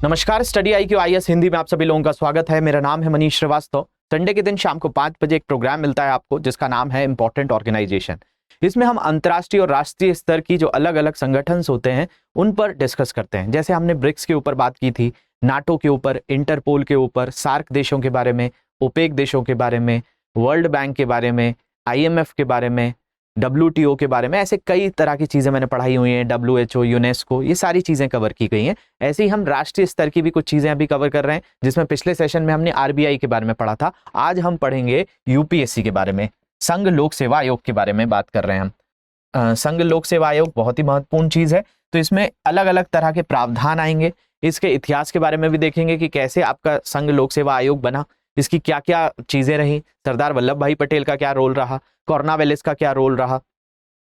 नमस्कार, study IQ IAS Hindi में आप सभी लोगों का स्वागत है। मेरा नाम है मनीष श्रीवास्तव। संडे के दिन शाम को 5 बजे एक प्रोग्राम मिलता है आपको, जिसका नाम है इंपॉर्टेंट ऑर्गेनाइजेशन। इसमें हम अंतर्राष्ट्रीय और राष्ट्रीय स्तर की जो अलग अलग संगठन होते हैं उन पर डिस्कस करते हैं। जैसे हमने ब्रिक्स के ऊपर बात की थी, नाटो के ऊपर, इंटरपोल के ऊपर, सार्क देशों के बारे में, ओपेक देशों के बारे में, वर्ल्ड बैंक के बारे में, IMF के बारे में, WTO के बारे में, ऐसे कई तरह की चीज़ें मैंने पढ़ाई हुई हैं। WHO, यूनेस्को, ये सारी चीज़ें कवर की गई हैं। ऐसे ही हम राष्ट्रीय स्तर की भी कुछ चीज़ें अभी कवर कर रहे हैं, जिसमें पिछले सेशन में हमने RBI के बारे में पढ़ा था। आज हम पढ़ेंगे UPSC के बारे में, संघ लोक सेवा आयोग के बारे में बात कर रहे हैं हम। संघ लोक सेवा आयोग बहुत ही महत्वपूर्ण चीज़ है, तो इसमें अलग अलग तरह के प्रावधान आएंगे। इसके इतिहास के बारे में भी देखेंगे कि कैसे आपका संघ लोक सेवा आयोग बना, इसकी क्या क्या चीज़ें रही, सरदार वल्लभ भाई पटेल का क्या रोल रहा, कॉर्नवालिस का क्या रोल रहा।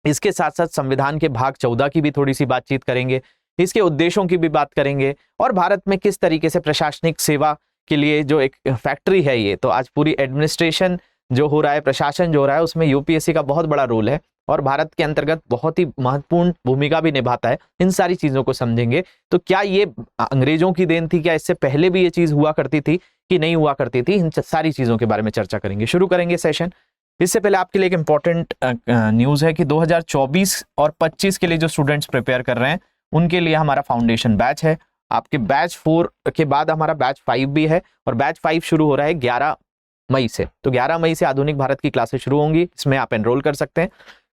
इसके साथ साथ संविधान के भाग 14 की भी थोड़ी सी बातचीत करेंगे, इसके उद्देश्यों की भी बात करेंगे, और भारत में किस तरीके से प्रशासनिक सेवा के लिए जो एक फैक्ट्री है, ये तो आज पूरी एडमिनिस्ट्रेशन जो हो रहा है, प्रशासन जो हो रहा है, उसमें UPSC का बहुत बड़ा रोल है और भारत के अंतर्गत बहुत ही महत्वपूर्ण भूमिका भी निभाता है। इन सारी चीज़ों को समझेंगे। तो क्या ये अंग्रेजों की देन थी, क्या इससे पहले भी ये चीज़ हुआ करती थी कि नहीं हुआ करती थी, इन सारी चीज़ों के बारे में चर्चा करेंगे। शुरू करेंगे सेशन। इससे पहले आपके लिए एक इंपॉर्टेंट न्यूज़ है कि 2024 और 25 के लिए जो स्टूडेंट्स प्रिपेयर कर रहे हैं उनके लिए हमारा फाउंडेशन बैच है। आपके बैच 4 के बाद हमारा बैच 5 भी है, और बैच 5 शुरू हो रहा है 11 मई से। तो 11 मई से आधुनिक भारत की क्लासेस शुरू होंगी, इसमें आप एनरोल कर सकते हैं।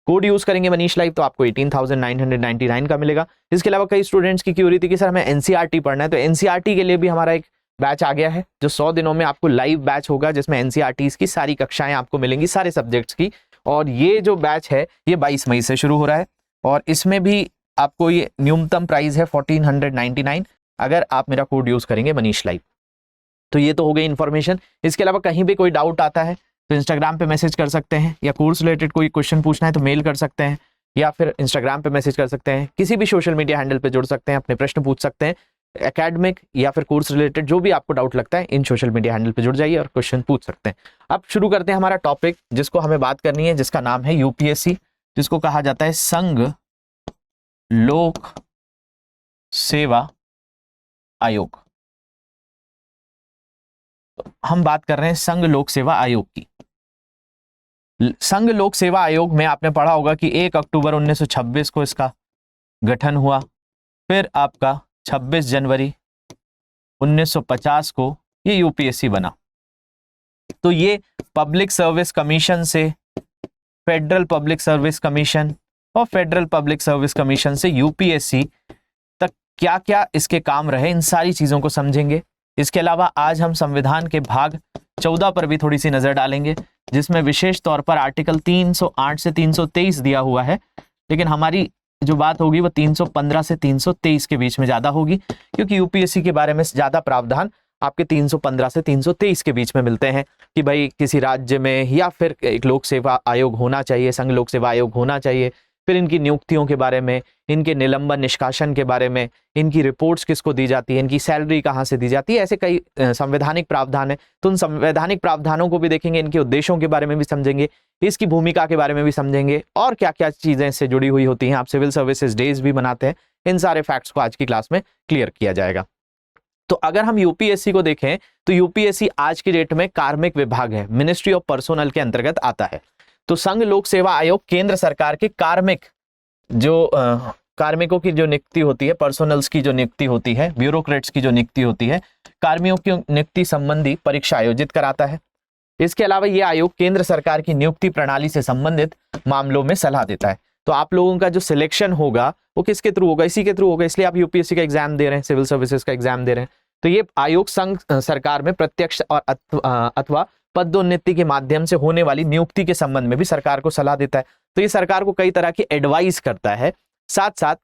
कोड यूज करेंगे मनीष लाइव, तो आपको 18,999 का मिलेगा। इसके अलावा कई स्टूडेंट्स की क्यूरी थी कि सर हमें NCERT पढ़ना है, तो NCERT के लिए भी हमारा एक बैच आ गया है, जो 100 दिनों में आपको लाइव बैच होगा, जिसमें NCERTs की सारी कक्षाएं आपको मिलेंगी, सारे सब्जेक्ट्स की। और ये जो बैच है ये 22 मई से शुरू हो रहा है, और इसमें भी आपको ये न्यूनतम प्राइस है 1499 अगर आप मेरा कोड यूज करेंगे मनीष लाइव। तो ये तो हो गई इन्फॉर्मेशन। इसके अलावा कहीं भी कोई डाउट आता है तो इंस्टाग्राम पे मैसेज कर सकते हैं, या कोर्स रिलेटेड कोई क्वेश्चन पूछना है तो मेल कर सकते हैं, या फिर इंस्टाग्राम पे मैसेज कर सकते हैं। किसी भी सोशल मीडिया हैंडल पे जुड़ सकते हैं, अपने प्रश्न पूछ सकते हैं, एकेडमिक या फिर कोर्स रिलेटेड जो भी आपको डाउट लगता है, इन सोशल मीडिया हैंडल पे जुड़ जाइए और क्वेश्चन पूछ सकते हैं। अब शुरू करते हैं हमारा टॉपिक, जिसको हमें बात करनी है, जिसका नाम है UPSC, जिसको कहा जाता है संघ लोक सेवा आयोग। हम बात कर रहे हैं संघ लोक सेवा आयोग की। संघ लोक सेवा आयोग में आपने पढ़ा होगा कि 1 अक्टूबर 1926 को इसका गठन हुआ, फिर आपका 26 जनवरी 1950 को ये UPSC बना। तो ये पब्लिक सर्विस कमीशन से फेडरल पब्लिक सर्विस कमीशन, और फेडरल पब्लिक सर्विस कमीशन से UPSC तक क्या क्या इसके काम रहे, इन सारी चीजों को समझेंगे। इसके अलावा आज हम संविधान के भाग 14 पर भी थोड़ी सी नजर डालेंगे, जिसमें विशेष तौर पर आर्टिकल 308 से 323 दिया हुआ है, लेकिन हमारी जो बात होगी वो 315 से 323 के बीच में ज्यादा होगी, क्योंकि UPSC के बारे में ज्यादा प्रावधान आपके 315 से 323 के बीच में मिलते हैं कि भाई किसी राज्य में या फिर एक लोक सेवा आयोग होना चाहिए, संघ लोक सेवा आयोग होना चाहिए, फिर इनकी नियुक्तियों के बारे में, इनके निलंबन निष्कासन के बारे में, इनकी रिपोर्ट्स किसको दी जाती है, इनकी सैलरी कहाँ से दी जाती है, ऐसे कई संवैधानिक प्रावधान है। तो उन संवैधानिक प्रावधानों को भी देखेंगे, इनके उद्देश्यों के बारे में भी समझेंगे, इसकी भूमिका के बारे में भी समझेंगे, और क्या क्या चीजें इससे जुड़ी हुई होती हैं। आप सिविल सर्विसेज डेज भी बनाते हैं, इन सारे फैक्ट्स को आज की क्लास में क्लियर किया जाएगा। तो अगर हम UPSC को देखें तो UPSC आज की डेट में कार्मिक विभाग है, मिनिस्ट्री ऑफ पर्सोनल के अंतर्गत आता है। तो संघ लोक सेवा आयोग केंद्र सरकार के कार्मिक जो कार्मिकों की जो नियुक्ति होती है, पर्सोनल्स की जो नियुक्ति होती है, ब्यूरोक्रेट्स की जो नियुक्ति होती है, कार्मिकों की नियुक्ति संबंधी परीक्षा आयोजित कराता है। इसके अलावा ये आयोग केंद्र सरकार की नियुक्ति प्रणाली से संबंधित मामलों में सलाह देता है। तो आप लोगों का जो सिलेक्शन होगा वो किसके थ्रू होगा, इसी के थ्रू होगा, इसलिए आप UPSC का एग्जाम दे रहे हैं, सिविल सर्विसेज का एग्जाम दे रहे हैं। तो ये आयोग संघ सरकार में प्रत्यक्ष और अथवा पदोन्नति के माध्यम से होने वाली नियुक्ति के संबंध में भी सरकार को सलाह देता है। तो ये सरकार को कई तरह की एडवाइस करता है, साथ साथ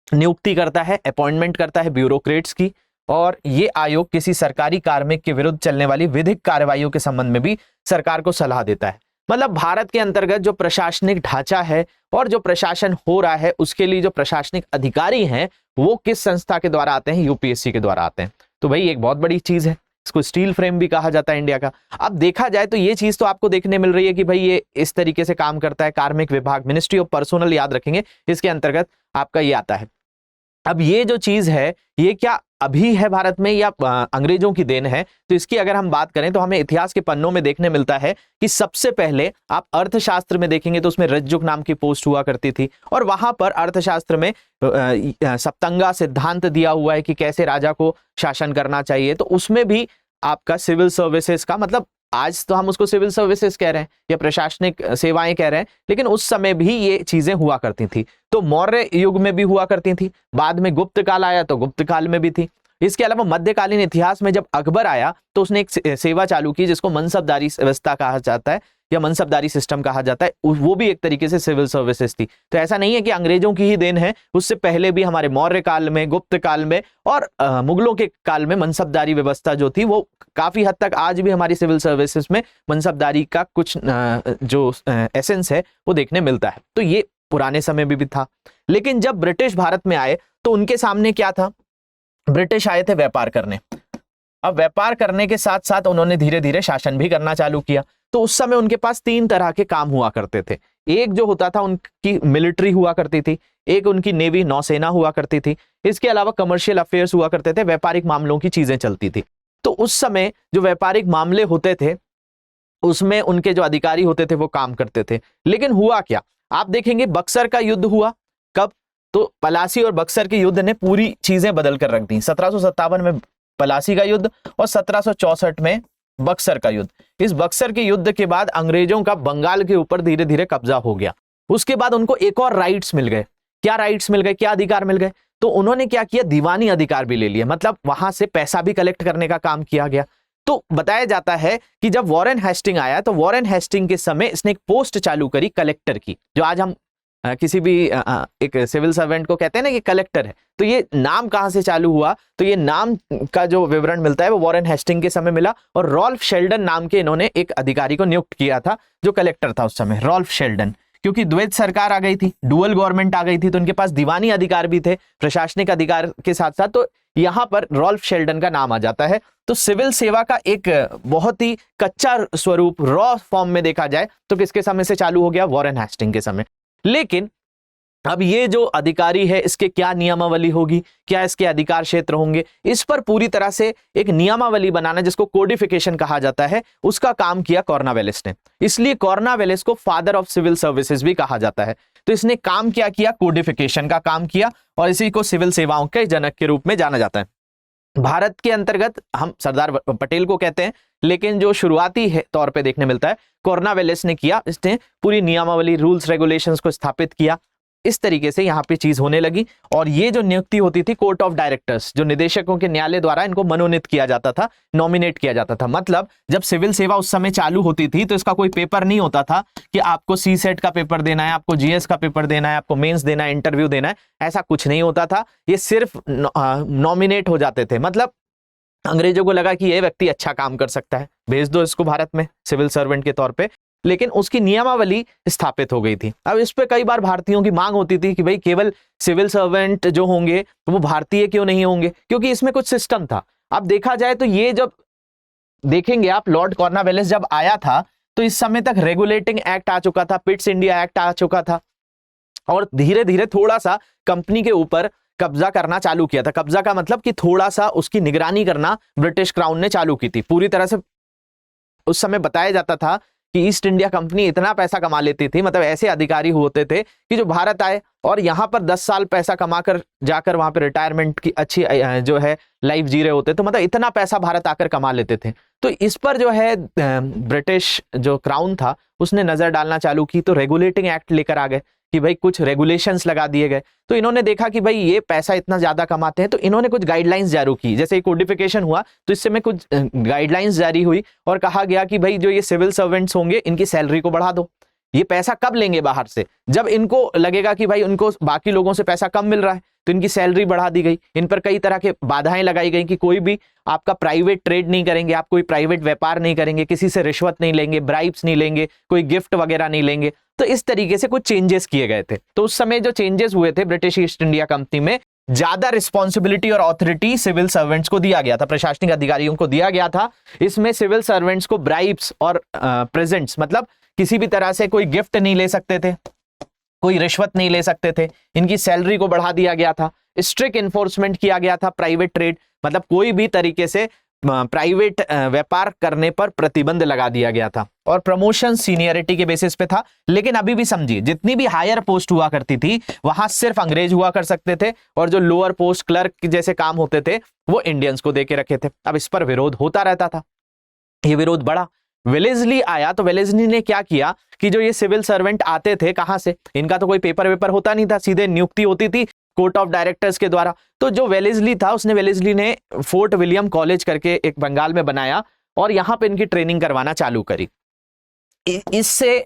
नियुक्ति करता है, अपॉइंटमेंट करता है ब्यूरोक्रेट्स की, और ये आयोग किसी सरकारी कार्मिक के विरुद्ध चलने वाली विधिक कार्रवाइयों के संबंध में भी सरकार को सलाह देता है। मतलब भारत के अंतर्गत जो प्रशासनिक ढांचा है और जो प्रशासन हो रहा है, उसके लिए जो प्रशासनिक अधिकारी हैं वो किस संस्था के द्वारा आते हैं, UPSC के द्वारा आते हैं। तो भाई एक बहुत बड़ी चीज है, इसको स्टील फ्रेम भी कहा जाता है इंडिया का। अब देखा जाए तो ये चीज तो आपको देखने मिल रही है कि भाई ये इस तरीके से काम करता है। कार्मिक विभाग, मिनिस्ट्री ऑफ पर्सोनल याद रखेंगे, इसके अंतर्गत आपका ये आता है। अब ये जो चीज है ये क्या अभी है भारत में या अंग्रेजों की देन है? तो इसकी अगर हम बात करें तो हमें इतिहास के पन्नों में देखने मिलता है कि सबसे पहले आप अर्थशास्त्र में देखेंगे तो उसमें रज्जुक नाम की पोस्ट हुआ करती थी, और वहां पर अर्थशास्त्र में सप्तंगा सिद्धांत दिया हुआ है कि कैसे राजा को शासन करना चाहिए। तो उसमें भी आपका सिविल सर्विसेज का, मतलब आज तो हम उसको सिविल सर्विसेज कह रहे हैं या प्रशासनिक सेवाएं कह रहे हैं, लेकिन उस समय भी ये चीजें हुआ करती थी। तो मौर्य युग में भी हुआ करती थी, बाद में गुप्त काल आया तो गुप्त काल में भी थी। इसके अलावा मध्यकालीन इतिहास में जब अकबर आया तो उसने एक सेवा चालू की जिसको मनसबदारी व्यवस्था कहा जाता है या मनसबदारी सिस्टम कहा जाता है, वो भी एक तरीके से सिविल सर्विसेज थी। तो ऐसा नहीं है कि अंग्रेजों की ही देन है, उससे पहले भी हमारे मौर्य काल में, गुप्त काल में और मुगलों के काल में मनसबदारी व्यवस्था जो थी वो काफी हद तक आज भी हमारी सिविल सर्विसेज में मनसबदारी का कुछ जो एसेंस है वो देखने मिलता है। तो ये पुराने समय में भी था। लेकिन जब ब्रिटिश भारत में आए तो उनके सामने क्या था? ब्रिटिश आए थे व्यापार करने। अब व्यापार करने के साथ साथ उन्होंने धीरे धीरे शासन भी करना चालू किया। तो उस समय उनके पास 3 तरह के काम हुआ करते थे। एक जो होता था उनकी मिलिट्री हुआ करती थी, एक उनकी नेवी नौसेना हुआ करती थी, इसके अलावा कमर्शियल अफेयर्स हुआ करते थे, व्यापारिक मामलों की चीजें चलती थी। तो उस समय जो व्यापारिक मामले होते थे उसमें उनके जो अधिकारी होते थे वो काम करते थे। लेकिन हुआ क्या, आप देखेंगे बक्सर का युद्ध हुआ कब? तो पलासी और बक्सर के युद्ध ने पूरी चीजें बदल कर रख दी। 1757 में पलासी का युद्ध और 1764 में बक्सर का युद्ध। इस बक्सर के युद्ध के बाद अंग्रेजों का बंगाल के ऊपर धीरे धीरे कब्जा हो गया। उसके बाद उनको एक और राइट्स मिल गए। क्या राइट्स मिल गए, क्या अधिकार मिल गए? तो उन्होंने क्या किया, दीवानी अधिकार भी ले लिया, मतलब वहां से पैसा भी कलेक्ट करने का काम किया गया। तो बताया जाता है कि जब वॉरेन हेस्टिंग आया तो वॉरेन हेस्टिंग के समय इसने एक पोस्ट चालू करी कलेक्टर की, जो आज हम किसी भी एक सिविल सर्वेंट को कहते हैं ना कि कलेक्टर है। तो ये नाम कहां से चालू हुआ? तो ये नाम का जो विवरण मिलता है वो वॉरेन हेस्टिंग के समय मिला, और रॉल्फ शेल्डन नाम के इन्होंने एक अधिकारी को नियुक्त किया था जो कलेक्टर था उस समय, रॉल्फ शेल्डन। क्योंकि द्वैत सरकार आ गई थी, डुअल गवर्नमेंट आ गई थी, तो उनके पास दीवानी अधिकार भी थे, प्रशासनिक अधिकार के साथ साथ। तो यहां पर रॉल्फ शेल्डन का नाम आ जाता है। तो सिविल सेवा का एक बहुत ही कच्चा स्वरूप, रॉ फॉर्म में देखा जाए तो किसके समय से चालू हो गया? वॉरेन हेस्टिंग के समय। लेकिन अब ये जो अधिकारी है इसके क्या नियमावली होगी, क्या इसके अधिकार क्षेत्र होंगे, इस पर पूरी तरह से एक नियमावली बनाना जिसको कोडिफिकेशन कहा जाता है, उसका काम किया कॉर्नवालिस ने। इसलिए कॉर्नवालिस को फादर ऑफ सिविल सर्विसेज भी कहा जाता है। तो इसने काम क्या किया? कोडिफिकेशन का काम किया, और इसी को सिविल सेवाओं के जनक के रूप में जाना जाता है। भारत के अंतर्गत हम सरदार पटेल को कहते हैं, लेकिन जो शुरुआती है तौर पे देखने मिलता है कॉर्नवालिस ने किया। इसने पूरी नियमावली, रूल्स रेगुलेशंस को स्थापित किया। इस तरीके से यहाँ पे चीज होने लगी। और ये जो नियुक्ति होती थी कोर्ट ऑफ डायरेक्टर्स, जो निदेशकों के न्यायालय द्वारा इनको मनोनीत किया जाता था, नॉमिनेट किया जाता था। मतलब जब सिविल सेवा उस समय चालू होती थी तो इसका कोई पेपर नहीं होता था कि आपको सी सेट का पेपर देना है, आपको जीएस का पेपर देना है, आपको मेंस देना है, इंटरव्यू देना है, ऐसा कुछ नहीं होता था। ये सिर्फ नॉमिनेट हो जाते थे। मतलब अंग्रेजों को लगा कि ये व्यक्ति अच्छा काम कर सकता है, भेज दो इसको भारत में सिविल सर्वेंट के तौर पे। लेकिन उसकी नियमावली स्थापित हो गई थी। अब इस पे कई बार भारतीयों की मांग होती थी कि भाई केवल सिविल सर्वेंट जो होंगे तो वो भारतीय क्यों नहीं होंगे, क्योंकि इसमें कुछ सिस्टम था। अब देखा जाए तो ये जब देखेंगे आप, लॉर्ड कॉर्नवालिस जब आया था तो इस समय तक रेगुलेटिंग एक्ट आ चुका था, पिट्स इंडिया एक्ट आ चुका था, और धीरे धीरे थोड़ा सा कंपनी के ऊपर कब्जा करना चालू किया था। कब्जा का मतलब कि थोड़ा सा उसकी निगरानी करना ब्रिटिश क्राउन ने चालू की थी। पूरी तरह से उस समय बताया जाता था कि ईस्ट इंडिया कंपनी इतना पैसा कमा लेती थी, मतलब ऐसे अधिकारी होते थे कि जो भारत आए और यहाँ पर 10 साल पैसा कमाकर जाकर वहां पर रिटायरमेंट की अच्छी जो है लाइफ जी रहे होते, तो मतलब इतना पैसा भारत आकर कमा लेते थे। तो इस पर जो है ब्रिटिश जो क्राउन था उसने नजर डालना चालू की, तो रेगुलेटिंग एक्ट लेकर आ गए कि भाई कुछ रेगुलेशंस लगा दिए गए। तो इन्होंने देखा कि भाई ये पैसा इतना ज्यादा कमाते हैं, तो इन्होंने कुछ गाइडलाइंस जारी की। जैसे कोडिफिकेशन हुआ तो इससे में कुछ गाइडलाइंस जारी हुई और कहा गया कि भाई जो ये सिविल सर्वेंट्स होंगे इनकी सैलरी को बढ़ा दो। ये पैसा कब लेंगे बाहर से? जब इनको लगेगा कि भाई उनको बाकी लोगों से पैसा कम मिल रहा है, तो इनकी सैलरी बढ़ा दी गई। इन पर कई तरह के बाधाएं लगाई गई कि कोई भी आपका प्राइवेट ट्रेड नहीं करेंगे, आप कोई प्राइवेट व्यापार नहीं करेंगे, किसी से रिश्वत नहीं लेंगे, ब्राइब्स नहीं लेंगे, कोई गिफ्ट वगैरह नहीं लेंगे। तो इस तरीके से कुछ चेंजेस किए गए थे। तो उस समय जो चेंजेस हुए थे ब्रिटिश ईस्ट इंडिया कंपनी में, ज्यादा रिस्पॉन्सिबिलिटी और ऑथोरिटी सिविल सर्वेंट्स को दिया गया था, प्रशासनिक अधिकारियों को दिया गया था। इसमें सिविल सर्वेंट्स को ब्राइब्स और प्रेजेंट्स, मतलब किसी भी तरह से कोई गिफ्ट नहीं ले सकते थे, कोई रिश्वत नहीं ले सकते थे, इनकी सैलरी को बढ़ा दिया गया था। स्ट्रिक्ट इन्फोर्समेंट किया गया था प्राइवेट ट्रेड, मतलब कोई भी तरीके से प्राइवेट व्यापार करने पर प्रतिबंध लगा दिया गया था, और प्रमोशन सीनियरिटी के बेसिस पे था। लेकिन अभी भी समझिए, जितनी भी हायर पोस्ट हुआ करती थी वहां सिर्फ अंग्रेज हुआ कर सकते थे, और जो लोअर पोस्ट क्लर्क जैसे काम होते थे वो इंडियंस को दे के रखे थे। अब इस पर विरोध होता रहता था, ये विरोध बढ़ा। वेलेस्ली आया तो वेलेस्ली ने क्या किया कि जो ये सिविल सर्वेंट आते थे कहां से, इनका तो कोई पेपर वेपर होता नहीं था, सीधे नियुक्ति होती थी कोर्ट ऑफ डायरेक्टर्स के द्वारा। तो जो वेलेस्ली था वेलेस्ली ने फोर्ट विलियम कॉलेज करके एक बंगाल में बनाया और यहां पे इनकी ट्रेनिंग करवाना चालू करी। इससे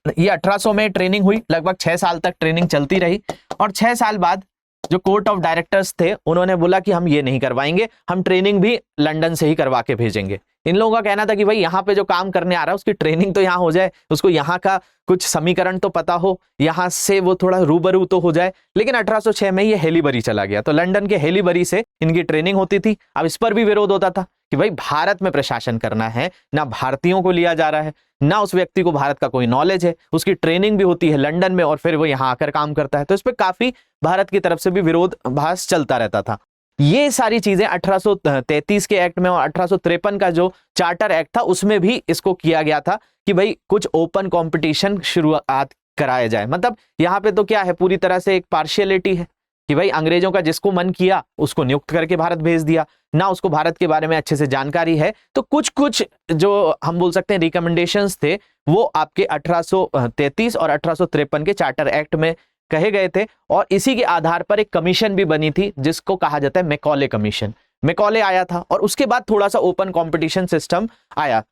ये 1800 में ट्रेनिंग हुई, लगभग 6 साल तक ट्रेनिंग चलती रही, और 6 साल बाद जो कोर्ट ऑफ डायरेक्टर्स थे उन्होंने बोला कि हम ये नहीं करवाएंगे, हम ट्रेनिंग भी लंदन से ही करवा के भेजेंगे। इन लोगों का कहना था कि भाई यहाँ पे जो काम करने आ रहा है उसकी ट्रेनिंग तो यहाँ हो जाए, उसको यहाँ का कुछ समीकरण तो पता हो, यहाँ से वो थोड़ा रूबरू तो हो जाए। लेकिन 1806 में ये हेलीबरी चला गया, तो लंदन के हेलीबरी से इनकी ट्रेनिंग होती थी। अब इस पर भी विरोध होता था कि भाई भारत में प्रशासन करना है, ना भारतीयों को लिया जा रहा है, ना उस व्यक्ति को भारत का कोई नॉलेज है, उसकी ट्रेनिंग भी होती है लंदन में और फिर वो यहाँ आकर काम करता है। तो इस पर काफी भारत की तरफ से भी विरोधाभास चलता रहता था। ये सारी चीजें 1833 के एक्ट में और 1853 का जो चार्टर एक्ट था उसमें भी इसको किया गया था कि भाई कुछ ओपन कंपटीशन शुरुआत कराया जाए। मतलब यहाँ पे तो क्या है, पूरी तरह से एक पार्शियलिटी है कि भाई अंग्रेजों का जिसको मन किया उसको नियुक्त करके भारत भेज दिया, ना उसको भारत के बारे में अच्छे से जानकारी है। तो कुछ कुछ जो हम बोल सकते हैं रिकमेंडेशंस थे वो आपके 1833 और 1853 के चार्टर एक्ट में कहे गए थे, और इसी के आधार पर एक कमीशन भी बनी थी जिसको कहा जाता है मैकॉले कमीशन। मैकॉले आया था और उसके बाद थोड़ा सा ओपन कंपटीशन सिस्टम आया।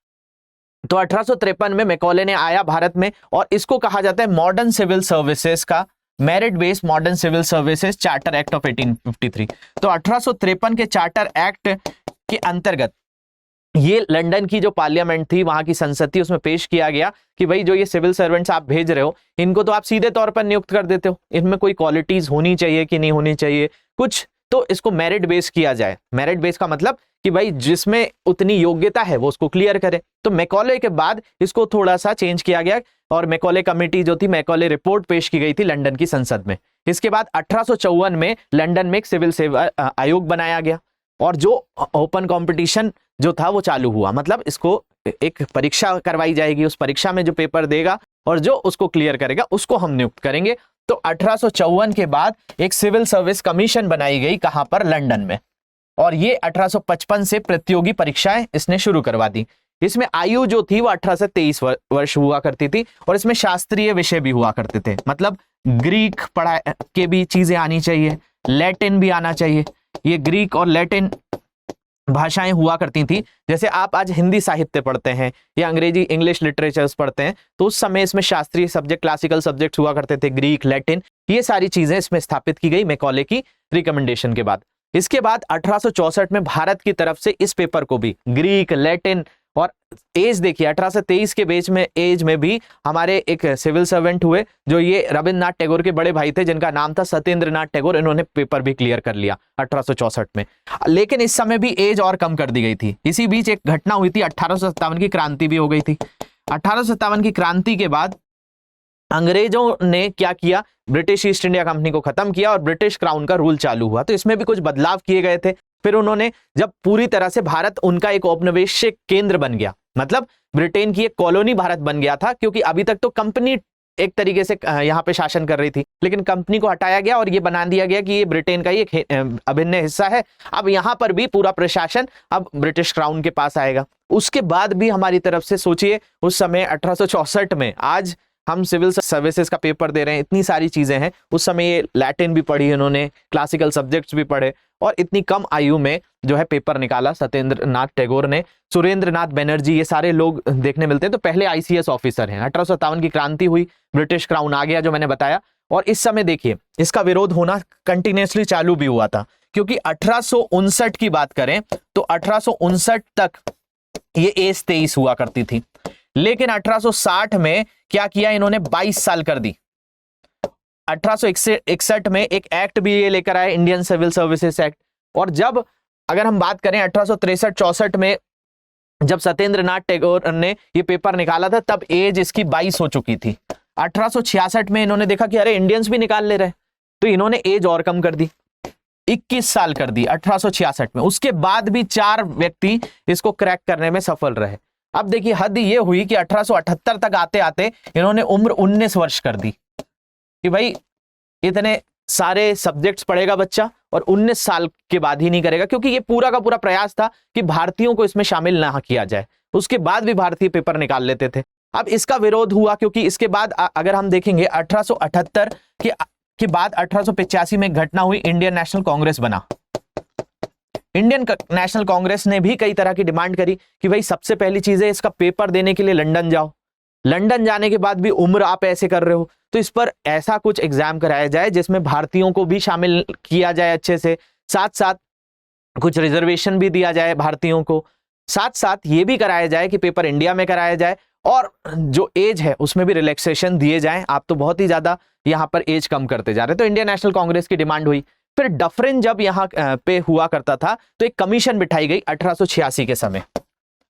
तो 1853 में मैकॉले ने आया भारत में, और इसको कहा जाता है मॉडर्न सिविल सर्विसेज का merit based modern civil services charter act of 1853। तो 1853 के चार्टर एक्ट के अंतर्गत ये लंदन की जो पार्लियामेंट थी, वहां की संसद थी, उसमें पेश किया गया कि भाई जो ये सिविल सर्वेंट्स आप भेज रहे हो इनको तो आप सीधे तौर पर नियुक्त कर देते हो, इनमें कोई क्वालिटीज होनी चाहिए कि नहीं होनी चाहिए कुछ, तो इसको मेरिट बेस किया जाए। मेरिट बेस का मतलब कि भाई जिसमें उतनी योग्यता है वो उसको क्लियर करे। तो मैकॉले के बाद इसको थोड़ा सा चेंज किया गया, और मैकॉले कमेटी जो थी, मैकॉले रिपोर्ट पेश की गई थी लंदन की संसद में। इसके बाद 1854 में लंदन में एक सिविल सेवा आयोग बनाया गया, और जो ओपन कंपटीशन जो था वो चालू हुआ। मतलब इसको एक परीक्षा करवाई जाएगी, उस परीक्षा में जो पेपर देगा और जो उसको क्लियर करेगा उसको हम नियुक्त करेंगे। तो 1854 के बाद एक सिविल सर्विस कमीशन बनाई गई, कहां पर, लंदन में, और ये 1855 से प्रतियोगी परीक्षाएं इसने शुरू करवा दी। इसमें आयु जो थी वो 18 से 23 वर्ष हुआ करती थी, और इसमें शास्त्रीय विषय भी हुआ करते थे। मतलब ग्रीक पढ़ाई के भी चीजें आनी चाहिए, लैटिन भी आना चाहिए। ये ग्रीक और लैटिन भाषाएं हुआ करती थी। जैसे आप आज हिंदी साहित्य पढ़ते हैं या अंग्रेजी इंग्लिश लिटरेचर्स पढ़ते हैं, तो उस समय इसमें शास्त्रीय सब्जेक्ट, क्लासिकल सब्जेक्ट्स हुआ करते थे, ग्रीक, लैटिन, ये सारी चीजें इसमें स्थापित की गई मैकॉले की रिकमेंडेशन के बाद। इसके बाद 1864 में भारत की तरफ से इस पेपर को भी ग्रीक, लैटिन, और एज देखिए 18 से 23 के बीच में एज में भी हमारे एक सिविल सर्वेंट हुए जो ये रविन्द्रनाथ टैगोर के बड़े भाई थे, जिनका नाम था सत्येंद्रनाथ टैगोर। इन्होंने पेपर भी क्लियर कर लिया 1864 में। लेकिन इस समय भी एज और कम कर दी गई थी। इसी बीच एक घटना हुई थी, 1857 की क्रांति भी हो गई थी। 1857 की क्रांति के बाद अंग्रेजों ने क्या किया, ब्रिटिश ईस्ट इंडिया कंपनी को खत्म किया और ब्रिटिश क्राउन का रूल चालू हुआ। तो इसमें भी कुछ बदलाव किए गए थे। फिर उन्होंने, जब पूरी तरह से भारत उनका एक औपनिवेशिक केंद्र बन गया, मतलब ब्रिटेन की एक कॉलोनी भारत बन गया था, क्योंकि अभी तक तो कंपनी एक तरीके से यहाँ पे शासन कर रही थी, लेकिन कंपनी को हटाया गया और ये बना दिया गया कि ये ब्रिटेन का ही एक अभिन्न हिस्सा है। अब यहाँ पर भी पूरा प्रशासन अब ब्रिटिश क्राउन के पास आएगा। उसके बाद भी हमारी तरफ से सोचिए, उस समय 1864 में, आज हम सिविल सर्विसेज का पेपर दे रहे हैं, इतनी सारी चीजें हैं, उस समय ये लैटिन भी पढ़ी इन्होंने, क्लासिकल सब्जेक्ट्स भी पढ़े, और इतनी कम आयु में जो है पेपर निकाला सत्येंद्रनाथ टैगोर ने। सुरेंद्रनाथ बनर्जी, ये सारे लोग देखने मिलते हैं, तो पहले आईसीएस ऑफिसर हैं। 1857 की क्रांति हुई, ब्रिटिश क्राउन आ गया जो मैंने बताया, और इस समय देखिए इसका विरोध होना कंटिन्यूसली चालू भी हुआ था, क्योंकि 1859 की बात करें तो 1859 तक ये एज 23 हुआ करती थी। लेकिन 1860 में क्या किया इन्होंने, 22 साल कर दी। 1861 में एक एक्ट भी ये लेकर आए, इंडियन सिविल सर्विसेज एक्ट। और जब अगर हम बात करें 1863-64 में जब सत्येंद्रनाथ टैगोर ने ये पेपर निकाला था, तब एज इसकी 22 हो चुकी थी। 1866 में इन्होंने देखा कि अरे इंडियंस भी निकाल ले रहे, तो इन्होंने एज और कम कर दी। 21 साल कर दी 1866 में। उसके बाद भी 4 व्यक्ति इसको क्रैक करने में सफल रहे। अब देखिए हद ये हुई कि 1878 तक आते आते इन्होंने उम्र 19 वर्ष कर दी कि भाई इतने सारे सब्जेक्ट्स पढ़ेगा बच्चा और 19 साल के बाद ही नहीं करेगा, क्योंकि ये पूरा का पूरा प्रयास था कि भारतीयों को इसमें शामिल ना किया जाए। उसके बाद भी भारतीय पेपर निकाल लेते थे। अब इसका विरोध हुआ क्योंकि इसके बाद अगर हम देखेंगे 1878 के बाद 1885 में एक घटना हुई, इंडियन नेशनल कांग्रेस बना। इंडियन नेशनल कांग्रेस ने भी कई तरह की डिमांड करी कि भाई सबसे पहली चीज है इसका पेपर देने के लिए लंदन जाओ, लंदन जाने के बाद भी उम्र आप ऐसे कर रहे हो, तो इस पर ऐसा कुछ एग्जाम कराया जाए जिसमें भारतीयों को भी शामिल किया जाए अच्छे से, साथ साथ कुछ रिजर्वेशन भी दिया जाए भारतीयों को, साथ साथ ये भी कराया जाए कि पेपर इंडिया में कराया जाए और जो एज है उसमें भी रिलैक्सेशन दिए जाएं। आप तो बहुत ही ज्यादा यहाँ पर एज कम करते जा रहे हैं। तो इंडियन नेशनल कांग्रेस की डिमांड हुई। फिर डफरिन जब यहाँ पे हुआ करता था तो एक कमीशन बिठाई गई 1886 के समय।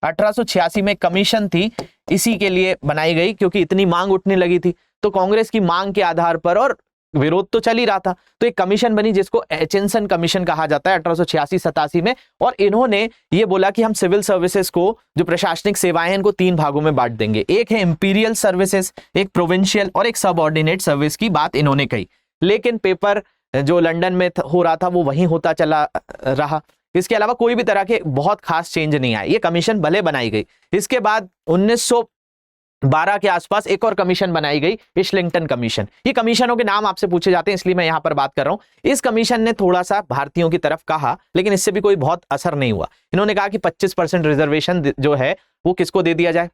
1886 में कमीशन थी, इसी के लिए बनाई गई क्योंकि इतनी मांग उठने लगी थी। तो कांग्रेस की मांग के आधार पर, और विरोध तो चल ही रहा था, तो एक कमीशन बनी जिसको एचिंसन कमीशन कहा जाता है 1886-87 में। और इन्होंने ये बोला कि हम सिविल सर्विसेज को, जो प्रशासनिक सेवाएं हैं, इनको 3 भागों में बांट देंगे। एक है इंपीरियल सर्विसेज, एक प्रोविंशियल और एक सबऑर्डिनेट सर्विस की बात इन्होंने कही। लेकिन पेपर जो लंदन में हो रहा था वो वहीं होता चला रहा। इसके अलावा कोई भी तरह के बहुत खास चेंज नहीं आए। ये कमीशन भले बनाई गई। इसके बाद 1912 के आसपास एक और कमीशन बनाई गई, इशलिंगटन कमीशन। ये कमीशनों के नाम आपसे पूछे जाते हैं, इसलिए मैं यहां पर बात कर रहा हूं। इस कमीशन ने थोड़ा सा भारतीयों की तरफ कहा, लेकिन इससे भी कोई बहुत असर नहीं हुआ। इन्होंने कहा कि 25% रिजर्वेशन जो है वो किसको दे दिया जाए,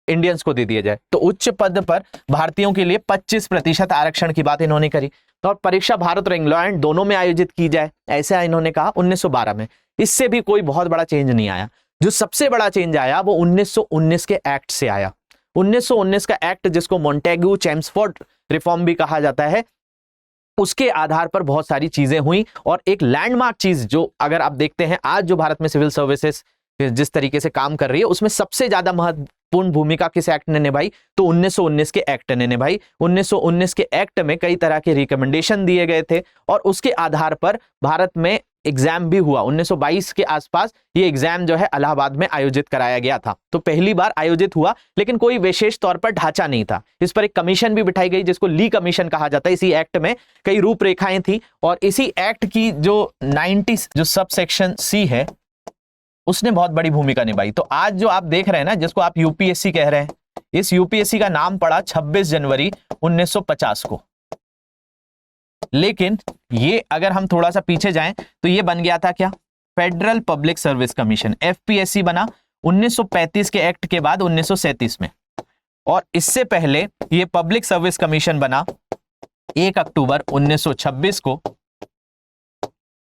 इंडियंस को दे दिया जाए। तो उच्च पद पर भारतीयों के लिए 25% आरक्षण की बात इन्होंने करी। तो परीक्षा भारत और इंग्लैंड दोनों में आयोजित की जाए, ऐसा इन्होंने कहा 1912 में। इससे भी कोई बहुत बड़ा चेंज नहीं आया। जो सबसे बड़ा चेंज आया वो 1919 के एक्ट से आया। 1919 का एक्ट, जिसको मॉन्टेग्यू चेम्सफोर्ड रिफॉर्म भी कहा जाता है, उसके आधार पर बहुत सारी चीजें हुई। और एक लैंडमार्क चीज जो अगर आप देखते हैं आज जो भारत में सिविल सर्विसेज जिस तरीके से काम कर रही है, उसमें सबसे ज्यादा महत्वपूर्ण भूमिका किस एक्ट ने निभाई, तो 1919 के एक्ट ने निभाई। 1919 के एक्ट में कई तरह के रिकमेंडेशन दिए गए थे और उसके आधार पर भारत में एग्जाम भी हुआ। 1922 के आसपास ये एग्जाम जो है इलाहाबाद में आयोजित कराया गया था। तो पहली बार आयोजित हुआ, लेकिन कोई विशेष तौर पर ढांचा नहीं था। इस पर एक कमीशन भी बिठाई गई जिसको ली कमीशन कहा जाता है। इसी एक्ट में कई रूपरेखाएं थी और इसी एक्ट की जो 90 जो सब सेक्शन सी है उसने बहुत बड़ी भूमिका निभाई। तो आज जो आप देख रहे हैं ना, जिसको आप यूपीएससी कह रहे हैं, इस यूपीएससी का नाम पड़ा 26 जनवरी 1950 को। लेकिन ये अगर हम थोड़ा सा पीछे जाएं तो ये बन गया था क्या, federal public service commission. FPSC बना 1935 के एक्ट के बाद 1937 में। और इससे पहले ये पब्लिक सर्विस कमीशन बना 1 अक्टूबर 1926 को।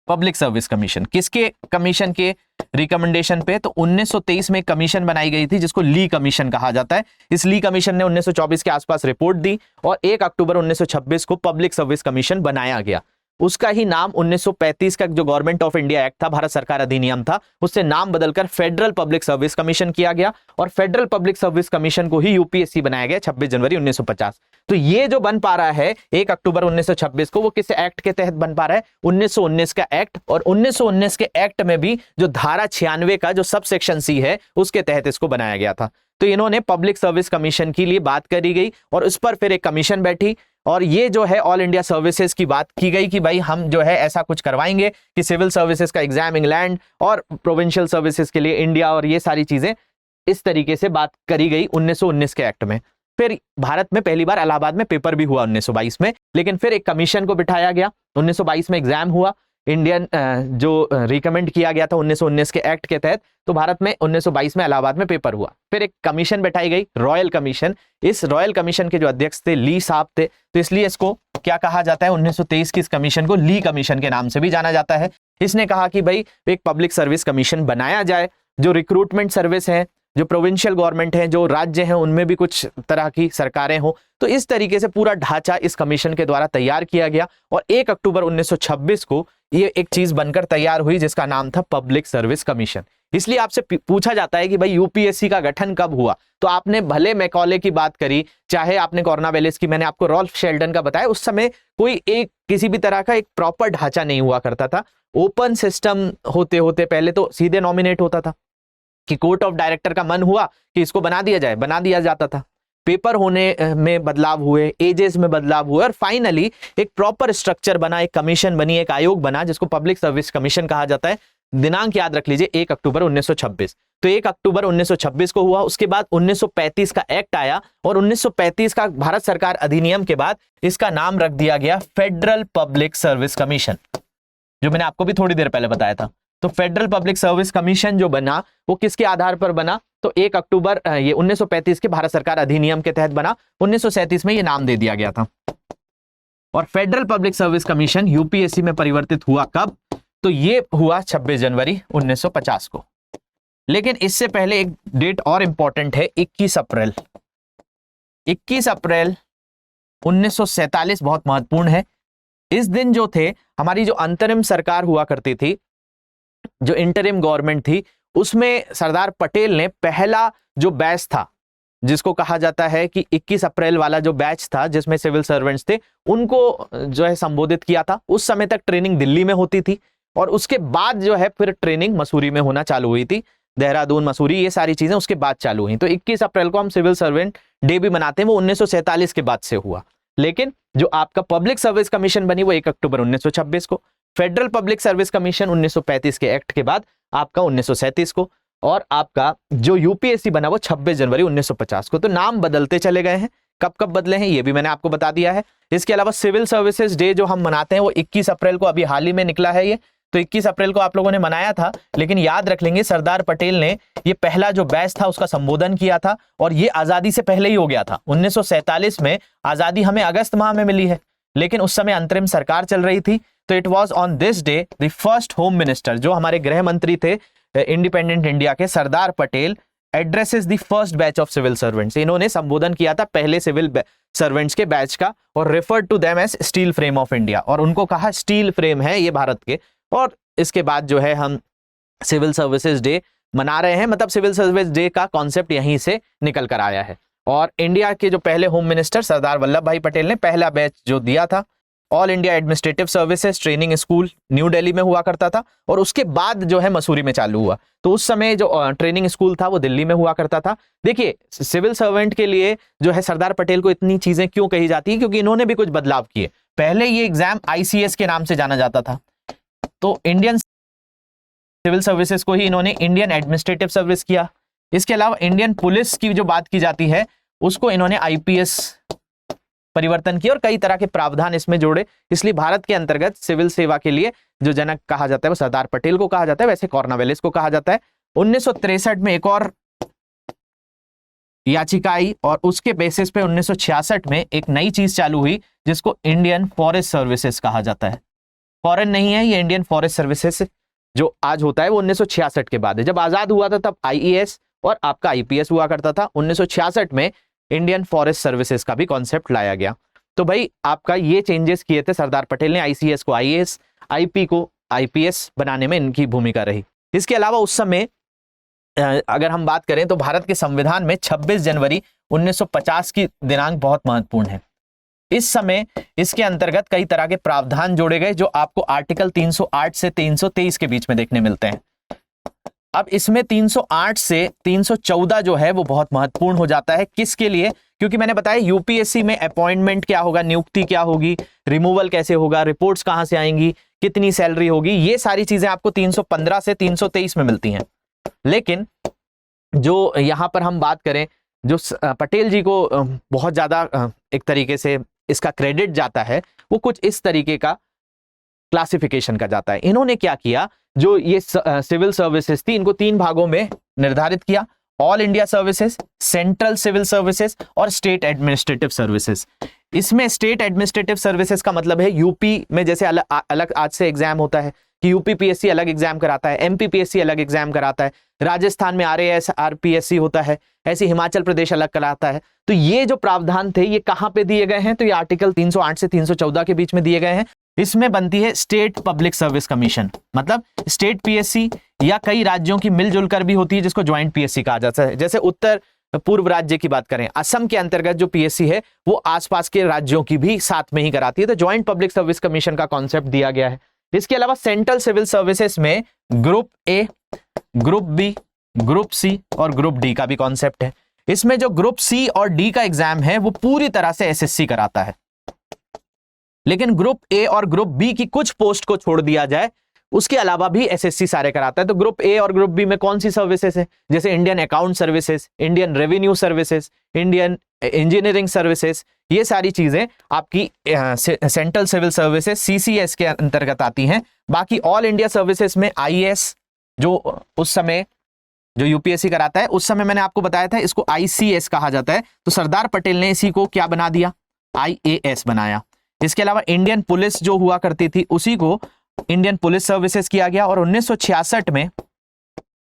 पब्लिक सर्विस कमीशन किसके कमीशन के रिकमेंडेशन पे, तो 1923 में कमीशन बनाई गई थी जिसको ली कमीशन कहा जाता है। इस ली कमीशन ने 1924 के आसपास रिपोर्ट दी और 1 अक्टूबर 1926 को पब्लिक सर्विस कमीशन बनाया गया। उसका ही नाम 1935 का जो गवर्नमेंट ऑफ इंडिया एक्ट था, भारत सरकार अधिनियम था, उससे नाम बदलकर फेडरल पब्लिक सर्विस कमीशन किया गया और फेडरल पब्लिक सर्विस कमीशन को ही यूपीएससी बनाया गया 26 जनवरी 1950। तो ये जो बन पा रहा है 1 अक्टूबर 1926 को, वो किस एक्ट के तहत बन पा रहा है, 1919 का एक्ट। और 1919 के एक्ट में भी जो धारा 96 का जो सब सेक्शन सी है उसके तहत इसको बनाया गया था। तो इन्होंने पब्लिक सर्विस कमीशन के लिए बात करी गई और उस पर फिर एक कमीशन बैठी और ये जो है ऑल इंडिया सर्विसेज की बात की गई कि भाई हम जो है ऐसा कुछ करवाएंगे कि सिविल सर्विसेज का एग्जाम इंग्लैंड और प्रोविंशियल सर्विसेज के लिए इंडिया, और ये सारी चीजें इस तरीके से बात करी गई 1919 के एक्ट में। फिर भारत में पहली बार इलाहाबाद में पेपर भी हुआ 1922 में, लेकिन फिर एक कमीशन को बिठाया गया। 1922 में एग्जाम हुआ, इंडियन जो रिकमेंड किया गया था 1919 के एक्ट के तहत, तो भारत में 1922 में इलाहाबाद में पेपर हुआ। फिर एक कमीशन बैठाई गई, रॉयल कमीशन। इस रॉयल कमीशन के जो अध्यक्ष थे ली साहब थे, तो इसलिए इसको क्या कहा जाता है, 1923 की इस कमीशन को ली कमीशन के नाम से भी जाना जाता है। इसने कहा कि भाई एक पब्लिक सर्विस कमीशन बनाया जाए, जो रिक्रूटमेंट सर्विस है, जो प्रोविंशियल गवर्नमेंट है, जो राज्य हैं, उनमें भी कुछ तरह की सरकारें हो। तो इस तरीके से पूरा ढांचा इस कमीशन के द्वारा तैयार किया गया और 1 अक्टूबर 1926 को ये एक चीज बनकर तैयार हुई जिसका नाम था पब्लिक सर्विस कमीशन। इसलिए आपसे पूछा जाता है कि भाई यूपीएससी का गठन कब हुआ। तो आपने भले मैकॉले की बात करी, चाहे आपने कॉर्नवालिस की, मैंने आपको रॉल्फ शेल्डन का बताया, उस समय कोई एक किसी भी तरह का एक प्रॉपर ढांचा नहीं हुआ करता था। ओपन सिस्टम होते होते पहले तो सीधे नॉमिनेट होता था कि कोर्ट ऑफ डायरेक्टर का मन हुआ कि इसको बना दिया जाए, बना दिया जाता था। पेपर होने में बदलाव हुए, एजेस में बदलाव हुए, और फाइनली एक प्रॉपर स्ट्रक्चर बना, एक कमीशन बनी, एक आयोग बना जिसको पब्लिक सर्विस कमीशन कहा जाता है। दिनांक याद रख लीजिए 1 अक्टूबर 1926। तो 1 अक्टूबर 1926 को हुआ। उसके बाद 1935 का एक्ट आया और 1935 का भारत सरकार अधिनियम के बाद इसका नाम रख दिया गया फेडरल पब्लिक सर्विस कमीशन, जो मैंने आपको भी थोड़ी देर पहले बताया था। तो फेडरल पब्लिक सर्विस कमीशन जो बना वो किसके आधार पर बना? तो 1 अक्टूबर ये 1935 के भारत सरकार अधिनियम के तहत बना। 1937 में ये नाम दे दिया गया था। और federal public service commission UPSC में परिवर्तित हुआ कब? तो ये हुआ 26 जनवरी 1950 को। लेकिन इससे पहले एक डेट और इंपॉर्टेंट है, 21 अप्रैल 1947 बहुत महत्वपूर्ण है। इस दिन जो थे, हमारी जो अंतरिम सरकार हुआ करती थी, जो इंटरिम गवर्नमेंट थी, उसमें सरदार पटेल ने पहला जो बैच था, जिसको कहा जाता है कि 21 अप्रैल वाला जो बैच था जिसमें सिविल सर्वेंट्स थे, उनको जो है संबोधित किया था। उस समय तक ट्रेनिंग दिल्ली में होती थी और उसके बाद जो है फिर ट्रेनिंग मसूरी में होना चालू हुई थी। देहरादून, मसूरी, ये सारी चीजें उसके बाद चालू हुई। तो 21 अप्रैल को हम सिविल सर्वेंट डे भी मनाते हैं, वो 1947 के बाद से हुआ। लेकिन जो आपका पब्लिक सर्विस कमीशन बनी वो 1 अक्टूबर 1926 को, फेडरल पब्लिक सर्विस कमीशन 1935 के एक्ट के बाद आपका 1937 को, और आपका जो यूपीएससी बना वो 26 जनवरी 1950 को। तो नाम बदलते चले गए हैं, कब कब बदले हैं ये भी मैंने आपको बता दिया है। इसके अलावा सिविल सर्विसेज डे जो हम मनाते हैं वो 21 अप्रैल को अभी हाल ही में निकला है। ये तो 21 अप्रैल को आप लोगों ने मनाया था, लेकिन याद रख लेंगे सरदार पटेल ने ये पहला जो बैच था उसका संबोधन किया था, और ये आजादी से पहले ही हो गया था। 1947 में आजादी हमें अगस्त माह में मिली है, लेकिन उस समय अंतरिम सरकार चल रही थी। तो it was on this day the first home minister, जो हमारे गृह मंत्री थे इंडिपेंडेंट इंडिया के, Sardar Patel, addresses the first batch of civil servants. इन्होंने संबोधन किया था पहले सिविल सर्वेंट्स के बैच का, और referred to them as steel frame of India, और उनको कहा स्टील फ्रेम है ये भारत के। और इसके बाद जो है हम सिविल सर्विसेज डे मना रहे हैं, मतलब सिविल सर्विस डे का कॉन्सेप्ट यहीं से निकल कर आया है। और इंडिया के जो पहले होम मिनिस्टर सरदार वल्लभ भाई पटेल ने पहला बैच जो दिया था, all India administrative services training school new Delhi में हुआ करता था, और उसके बाद जो है मसूरी में चालू हुआ। तो उस समय जो ट्रेनिंग स्कूल था वो दिल्ली में हुआ करता था। देखिए, सिविल सर्वेंट के लिए जो है सरदार पटेल को इतनी चीजें क्यों कही जाती है, क्योंकि इन्होंने भी कुछ बदलाव किए। पहले ये एग्जाम आईसीएस के नाम से जाना जाता था, तो इंडियन सिविल सर्विसेज को ही इन्होंने इंडियन एडमिनिस्ट्रेटिव सर्विस किया। इसके अलावा इंडियन पुलिस की जो बात की जाती है उसको इन्होंने आईपीएस परिवर्तन किया, और कई तरह के प्रावधान इसमें जोड़े। इसलिए भारत के अंतर्गत सिविल सेवा के लिए जो जनक कहा जाता है वो सरदार पटेल को कहा जाता है, वैसे कॉर्नवालिस को कहा जाता है। 1963 में एक और याचिका आई, और उसके बेसिस पे 1966 में एक नई चीज चालू हुई जिसको इंडियन फॉरेस्ट सर्विसेज कहा जाता है। फॉरेन नहीं है ये, इंडियन फॉरेस्ट सर्विसेज जो आज होता है वो 1966 के बाद है। जब आजाद हुआ था तब आईएएस और आपका आईपीएस हुआ करता था। 1966 में इंडियन फॉरेस्ट सर्विसेज का भी कॉन्सेप्ट लाया गया। तो भाई आपका ये चेंजेस किए थे सरदार पटेल ने, आईसीएस को आईएएस, आईपी को आईपीएस बनाने में इनकी भूमिका रही। इसके अलावा उस समय अगर हम बात करें तो भारत के संविधान में 26 जनवरी 1950 की दिनांक बहुत महत्वपूर्ण है। इस समय इसके अंतर्गत कई तरह के प्रावधान जोड़े गए जो आपको आर्टिकल 308 से 323 के बीच में देखने मिलते हैं। अब इसमें 308 से 314 जो है वो बहुत महत्वपूर्ण हो जाता है। किसके लिए? क्योंकि मैंने बताया यूपीएससी में अपॉइंटमेंट क्या होगा, नियुक्ति क्या होगी, रिमूवल कैसे होगा, रिपोर्ट्स कहां से आएंगी, कितनी सैलरी होगी, ये सारी चीजें आपको 315 से 323 में मिलती हैं। लेकिन जो यहां पर हम बात करें, जो पटेल जी को बहुत ज्यादा एक तरीके से इसका क्रेडिट जाता है, वो कुछ इस तरीके का क्लासिफिकेशन का जाता है। इन्होंने क्या किया, जो ये सिविल सर्विसेज थी इनको 3 भागों में निर्धारित किया: all India services, central civil services और स्टेट एडमिनिस्ट्रेटिव सर्विसेज। इसमें स्टेट एडमिनिस्ट्रेटिव सर्विसेज का मतलब है यूपी में जैसे अलग आज से एग्जाम होता है कि यूपी पीएससी अलग एग्जाम कराता है, एमपी पीएससी अलग एग्जाम कराता है, राजस्थान में आरएएस आरपीएससी होता है, ऐसे हिमाचल प्रदेश अलग कराता है। तो ये जो प्रावधान थे ये कहां पे दिए गए हैं? तो ये आर्टिकल 308 से 314 के बीच में दिए गए हैं। इसमें बनती है स्टेट पब्लिक सर्विस कमीशन, मतलब स्टेट पीएससी या कई राज्यों की मिलजुल कर भी होती है जिसको ज्वाइंट पीएससी कहा जाता है। जैसे उत्तर पूर्व राज्य की बात करें, असम के अंतर्गत जो पीएससी है वो आसपास के राज्यों की भी साथ में ही कराती है। तो ज्वाइंट पब्लिक सर्विस कमीशन का कॉन्सेप्ट दिया गया है। इसके अलावा सेंट्रल सिविल सर्विसेज में group A, group B, group C और ग्रुप डी का भी कॉन्सेप्ट है। इसमें जो ग्रुप सी और डी का एग्जाम है वो पूरी तरह से एसएससी कराता है, लेकिन ग्रुप ए और ग्रुप बी की कुछ पोस्ट को छोड़ दिया जाए उसके अलावा भी एसएससी सारे कराता है। तो ग्रुप ए और ग्रुप बी में कौन सी सर्विसेज है, जैसे Indian account services, Indian revenue services, Indian engineering services, ये सारी चीजें आपकी सेंट्रल सिविल सर्विसेज सीसीएस के अंतर्गत आती हैं। बाकी ऑल इंडिया सर्विसेज में आईएएस, जो उस समय जो यूपीएससी कराता है, उस समय मैंने आपको बताया था इसको आईसीएस कहा जाता है। तो सरदार पटेल ने इसी को क्या बना दिया, आईएएस बनाया। इसके अलावा इंडियन पुलिस जो हुआ करती थी उसी को इंडियन पुलिस सर्विसेज किया गया। और 1966 में